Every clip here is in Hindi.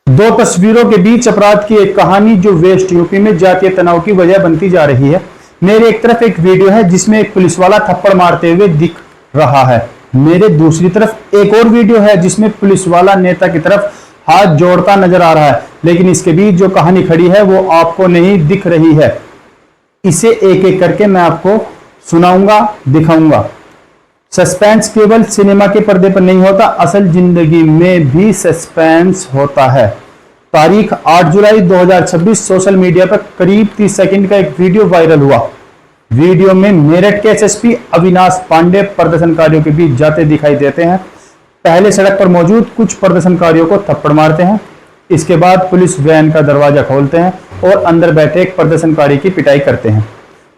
दो तस्वीरों के बीच अपराध की एक कहानी जो वेस्ट यूपी में जातीय तनाव की वजह बनती जा रही है। मेरे एक तरफ एक वीडियो है जिसमें एक पुलिस वाला थप्पड़ मारते हुए दिख रहा है, मेरे दूसरी तरफ एक और वीडियो है जिसमें पुलिस वाला नेता की तरफ हाथ जोड़ता नजर आ रहा है, लेकिन इसके बीच जो कहानी खड़ी है वो आपको नहीं दिख रही है। इसे एक एक करके मैं आपको सुनाऊंगा, दिखाऊंगा। सस्पेंस केवल सिनेमा के पर्दे पर नहीं होता, असल जिंदगी में भी सस्पेंस होता है। तारीख 8 जुलाई 2026 सोशल मीडिया पर करीब 30 सेकंड का एक वीडियो वायरल हुआ। वीडियो में मेरठ के एसएसपी अविनाश पांडे प्रदर्शनकारियों के बीच जाते दिखाई देते हैं। पहले सड़क पर मौजूद कुछ प्रदर्शनकारियों को थप्पड़ मारते हैं। इसके बाद पुलिस वैन का दरवाजा खोलते हैं और अंदर बैठे एक प्रदर्शनकारी की पिटाई करते हैं।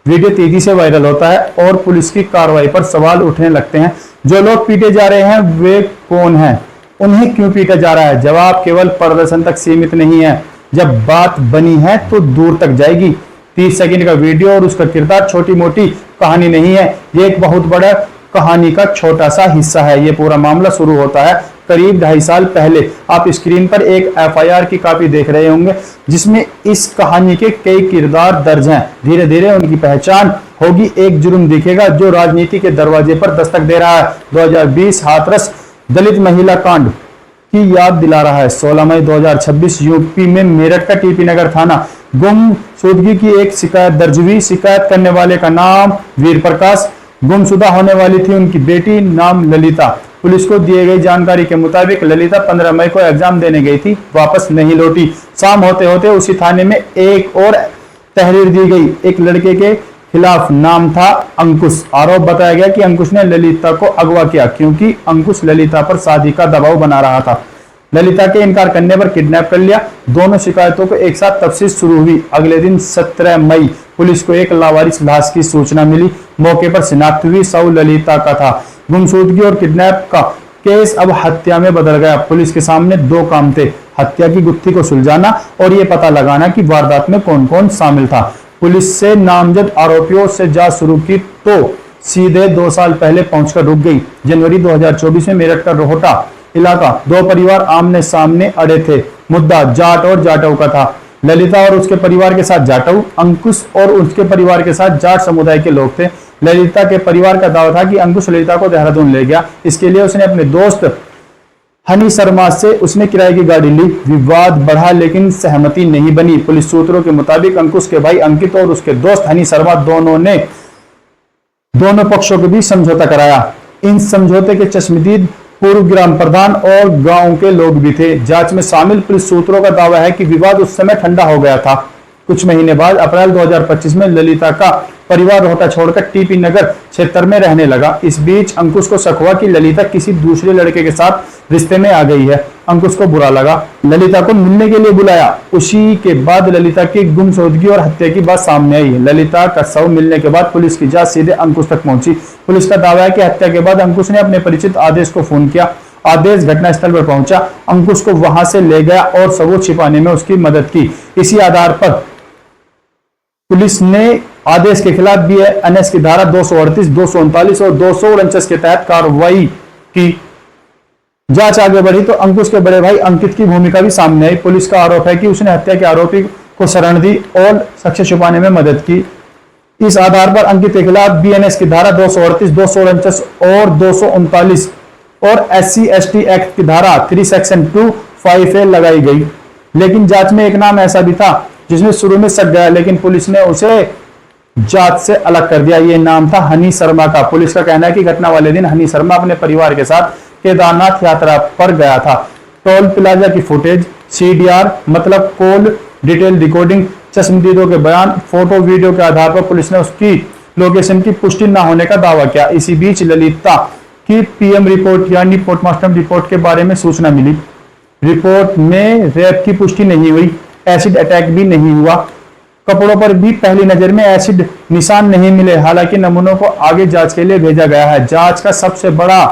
वीडियो तेजी से वायरल होता है और पुलिस की कार्रवाई पर सवाल उठने लगते हैं। जो लोग पीटे जा रहे हैं वे कौन हैं, उन्हें क्यों पीटा जा रहा है? जवाब केवल प्रदर्शन तक सीमित नहीं है, जब बात बनी है तो दूर तक जाएगी। 30 सेकंड का वीडियो और उसका किरदार छोटी मोटी कहानी नहीं है, ये एक बहुत बड़ा कहानी का छोटा सा हिस्सा है। ये पूरा मामला शुरू होता है करीब 2.5 साल पहले। आप स्क्रीन पर एक एफआईआर की कॉपी देख रहे होंगे जिसमें इस कहानी के कई किरदार दर्ज हैं। धीरे धीरे उनकी पहचान होगी। एक जुर्म दिखेगा जो राजनीति के दरवाजे पर दस्तक दे रहा है। 2020 हाथरस दलित महिला कांड की याद दिला रहा है। 16 मई 2026 यूपी में मेरठ का टीपी नगर थाना गुमशुदगी की एक शिकायत दर्ज हुई। शिकायत करने वाले का नाम वीर प्रकाश, गुमशुदा होने वाली थी उनकी बेटी नाम ललिता। पुलिस को दिए गई जानकारी के मुताबिक ललिता 15 मई को एग्जाम देने गई थी, वापस नहीं लौटी। शाम होते होते उसी थाने में एक और तहरीर दी गई। एक लड़के के खिलाफ, नाम था अंकुश। आरोप बताया गया कि अंकुश ने ललिता को अगवा किया क्योंकि अंकुश ललिता पर शादी का दबाव बना रहा था। ललिता के इनकार करने पर किडनैप कर लिया। दोनों शिकायतों को एक साथ तफ्तीश शुरू हुई। अगले दिन 17 मई पुलिस को एक लावारिस लाश की सूचना मिली। मौके पर शिनाख्त हुई, शव ललिता का था। गुमशुदगी और किडनैप का केस अब हत्या में बदल गया। पुलिस के सामने 2 काम थे, हत्या की गुत्थी को सुलझाना और ये पता लगाना कि वारदात में कौन कौन शामिल था। पुलिस से नामजद आरोपियों से जांच शुरू की तो सीधे 2 साल पहले पहुंचकर रुक गई। जनवरी 2024 में मेरठ का रोहटा इलाका, 2 परिवार आमने सामने अड़े थे। मुद्दा जाट और जाटव का था। ललिता और उसके परिवार के साथ जाटव, अंकुश और उसके परिवार के साथ जाट समुदाय के लोग थे। ललिता के परिवार का दावा था कि अंकुश ललिता को देहरादून ले गया। इसके लिए उसने अपने दोस्त हनी शर्मा से उसने किराए की गाड़ी ली। विवाद बढ़ा लेकिन सहमति नहीं बनी। पुलिस सूत्रों के मुताबिक अंकुश के भाई अंकित और उसके दोस्त हनी शर्मा दोनों ने दोनों पक्षों के बीच समझौता कराया। इन समझौते के चश्मदीद पूर्व ग्राम प्रधान और गांव के लोग भी थे। जांच में शामिल पुलिस सूत्रों का दावा है कि विवाद उस समय ठंडा हो गया था। कुछ महीने बाद अप्रैल 2025 में ललिता का परिवार रोहटा छोड़कर टीपी नगर क्षेत्र में रहने लगा। इस बीच अंकुश को शक हुआ कि ललिता किसी दूसरे लड़के के साथ रिश्ते में आ गई है। अंकुश को बुरा लगा, ललिता को मिलने के लिए बुलाया। उसी के बाद ललिता की गुमशुदगी और हत्या की बात सामने आई। ललिता का शव मिलने के बाद पुलिस की जांच सीधे अंकुश तक पहुंची। पुलिस का दावा है कि हत्या के बाद अंकुश ने अपने परिचित आदेश को फोन किया। आदेश घटनास्थल पर पहुंचा, अंकुश को वहां से ले गया और सबूत छिपाने में उसकी मदद की। इसी आधार पर पुलिस ने आदेश के खिलाफ बीएनएस की धारा 238, 239 और 249 के तहत कार्रवाई की। जांच आगे बढ़ी तो अंकुश के बड़े भाई अंकित की भूमिका भी सामने आई। पुलिस का आरोप है कि उसने हत्या के आरोपी को शरण दी और साक्ष्य छुपाने में मदद की। इस आधार पर अंकित के खिलाफ बीएनएस की धारा 238, 249 और 239 और SC/ST एक्ट की धारा 3 सेक्शन 2(5)(a) लगाई गई। लेकिन जांच में एक नाम ऐसा भी था जिसमें शुरू में शक गया, लेकिन पुलिस ने उसे जांच से अलग कर दिया। ये नाम था हनी शर्मा का। पुलिस का कहना है कि घटना वाले दिन हनी शर्मा अपने परिवार के साथ केदारनाथ यात्रा पर गया था। टोल प्लाजा की फुटेज, CDR मतलब कॉल डिटेल रिकॉर्डिंग, चश्मदीदों के बयान, फोटो वीडियो के आधार पर पुलिस ने उसकी लोकेशन की पुष्टि न होने का दावा किया। इसी बीच ललिता की PM रिपोर्ट यानी पोस्टमार्टम रिपोर्ट के बारे में सूचना मिली। रिपोर्ट में रेप की पुष्टि नहीं हुई, एसिड अटैक भी नहीं हुआ। कपड़ों पर भी पहली नजर में एसिड निशान नहीं मिले। हालांकि नमूनों को आगे जांच के लिए भेजा गया है। जांच का सबसे बड़ा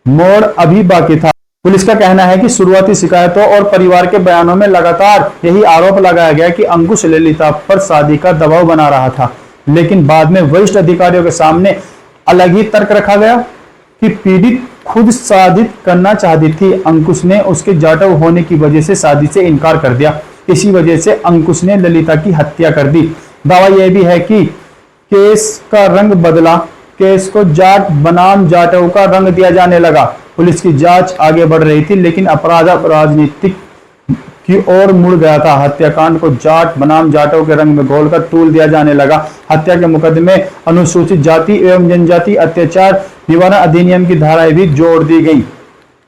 मोड़ अभी बाकी था। पुलिस का कहना है कि शुरुआती शिकायतों और परिवार के बयानों में लगातार यही आरोप लगाया गया कि अंकुश ललिता पर शादी का दबाव बना रहा था। लेकिन बाद में वरिष्ठ अधिकारियों के सामने अलग ही तर्क रखा गया कि पीड़ित खुद शादी करना चाहती थी। अंकुश ने उसके जाटव होने की वजह से शादी से इनकार कर दिया। इसी वजह से अंकुश ने ललिता की हत्या कर दी। दावा यह भी है कि केस का रंग बदला, केस को जाट बनाम जाटव का रंग दिया जाने लगा। पुलिस की जांच आगे बढ़ रही थी, लेकिन अपराध राजनीतिक की ओर मुड़ गया था। हत्याकांड को जाट बनाम जाटव के रंग में घोलकर तूल दिया जाने लगा। हत्या के मुकदमे अनुसूचित जाति एवं जनजाति अत्याचार निवारण अधिनियम की धाराएं भी जोड़ दी गई।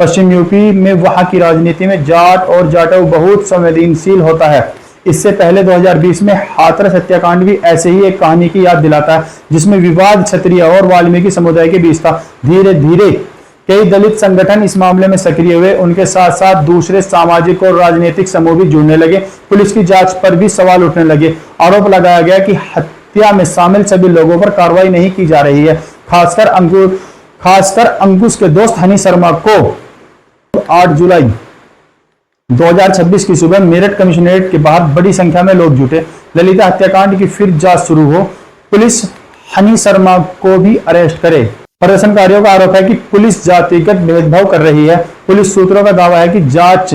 पश्चिम यूपी में वहां की राजनीति में जाट और जाटव बहुत संवेदनशील होता है। इससे पहले 2020 में हाथरस हत्याकांड भी ऐसे ही एक कहानी की याद दिलाता है, जिसमें विवाद क्षत्रिय और वाल्मीकि समुदाय के बीच था। धीरे धीरे कई दलित संगठन इस मामले में सक्रिय हुए। उनके साथ साथ दूसरे सामाजिक और राजनीतिक समूह भी जुड़ने लगे। पुलिस की जांच पर भी सवाल उठने लगे। आरोप लगाया गया कि हत्या में शामिल सभी लोगों पर कार्रवाई नहीं की जा रही है। खासकर अंकुश के दोस्त हनी शर्मा को 8 जुलाई 2026 की सुबह मेरठ कमिश्नरेट के बाहर बड़ी संख्या में लोग जुटे। ललिता हत्याकांड की फिर जांच शुरू हो, पुलिस हनी शर्मा को भी अरेस्ट करे। प्रदर्शनकारियों का आरोप है कि पुलिस जातिगत भेदभाव कर रही है। पुलिस सूत्रों का दावा है कि जांच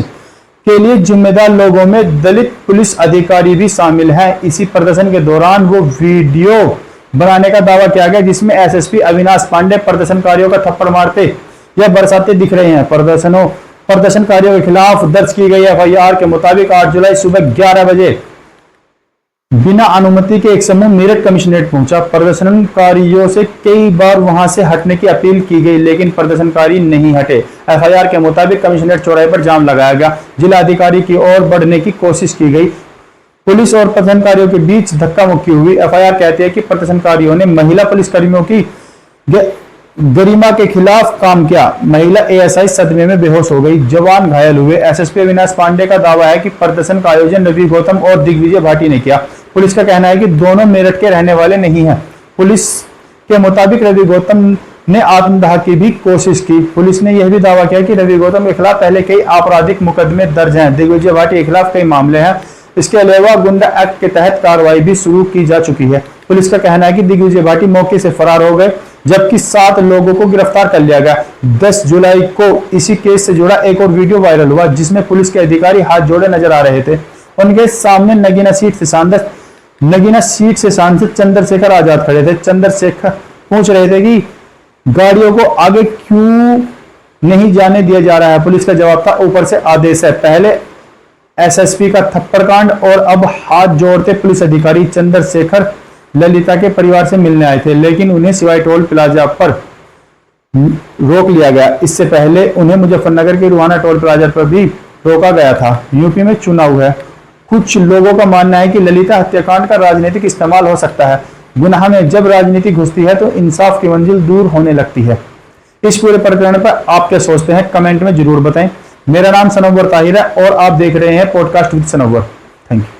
के लिए जिम्मेदार लोगों में दलित पुलिस अधिकारी भी शामिल हैं। इसी प्रदर्शन के दौरान वो वीडियो बनाने का दावा किया गया, जिसमें एसएसपी अविनाश पांडे प्रदर्शनकारियों का थप्पड़ मारते या बरसाते दिख रहे हैं। प्रदर्शनकारियों के खिलाफ दर्ज की गई एफआईआर के मुताबिक 8 जुलाई सुबह 11 बजे बिना अनुमति के एक समूह मेरठ कमिश्नरेट पहुंचा। प्रदर्शनकारियों से कई बार वहां से हटने की अपील की गई, लेकिन प्रदर्शनकारी नहीं हटे। एफआईआर के मुताबिक कमिश्नरेट चौराहे पर जाम लगाया गया। जिला अधिकारी की ओर बढ़ने की कोशिश की गई। पुलिस और प्रदर्शनकारियों के बीच धक्का मुक्की हुई। एफआईआर कहती है कि प्रदर्शनकारियों ने महिला पुलिसकर्मियों की गरिमा के खिलाफ काम किया। महिला एएसआई सदमे में बेहोश हो गई, जवान घायल हुए। एसएसपी अविनाश पांडे का दावा है कि प्रदर्शन का आयोजन रवि गौतम और दिग्विजय भाटी ने किया। पुलिस का कहना है कि दोनों मेरठ के रहने वाले नहीं हैं। पुलिस के मुताबिक रवि गौतम ने आत्मदाह की भी कोशिश की। पुलिस ने यह भी दावा किया कि रवि गौतम के खिलाफ पहले कई आपराधिक मुकदमे दर्ज हैं। दिग्विजय भाटी के खिलाफ कई मामले हैं। इसके अलावा गुंडा एक्ट के तहत कार्रवाई भी शुरू की जा चुकी है। पुलिस का कहना है कि दिग्विजय भाटी मौके से फरार हो गए, जबकि 7 लोगों को गिरफ्तार कर लिया गया। 10 जुलाई को इसी केस से जुड़ा एक और वीडियो वायरल हुआ, जिसमें पुलिस के अधिकारी हाथ जोड़े नजर आ रहे थे। उनके सामने नगीना सीट से सांसद चंद्रशेखर आजाद खड़े थे। चंद्रशेखर पूछ रहे थे कि गाड़ियों को आगे क्यों नहीं जाने दिया जा रहा है। पुलिस का जवाब था, ऊपर से आदेश है। पहले एसएसपी का थप्पड़ कांड और अब हाथ जोड़ते पुलिस अधिकारी। चंद्रशेखर ललिता के परिवार से मिलने आए थे, लेकिन उन्हें सिवाय टोल प्लाजा पर रोक लिया गया। इससे पहले उन्हें मुजफ्फरनगर के रुहाना टोल प्लाजा पर भी रोका गया था। यूपी में चुनाव है। कुछ लोगों का मानना है कि ललिता हत्याकांड का राजनीतिक इस्तेमाल हो सकता है। गुनाह में जब राजनीति घुसती है तो इंसाफ की मंजिल दूर होने लगती है। इस पूरे प्रकरण पर आप क्या सोचते हैं, कमेंट में जरूर बताएं। मेरा नाम सनोवर ताहिर है और आप देख रहे हैं podcast with Sanobar. Thank you.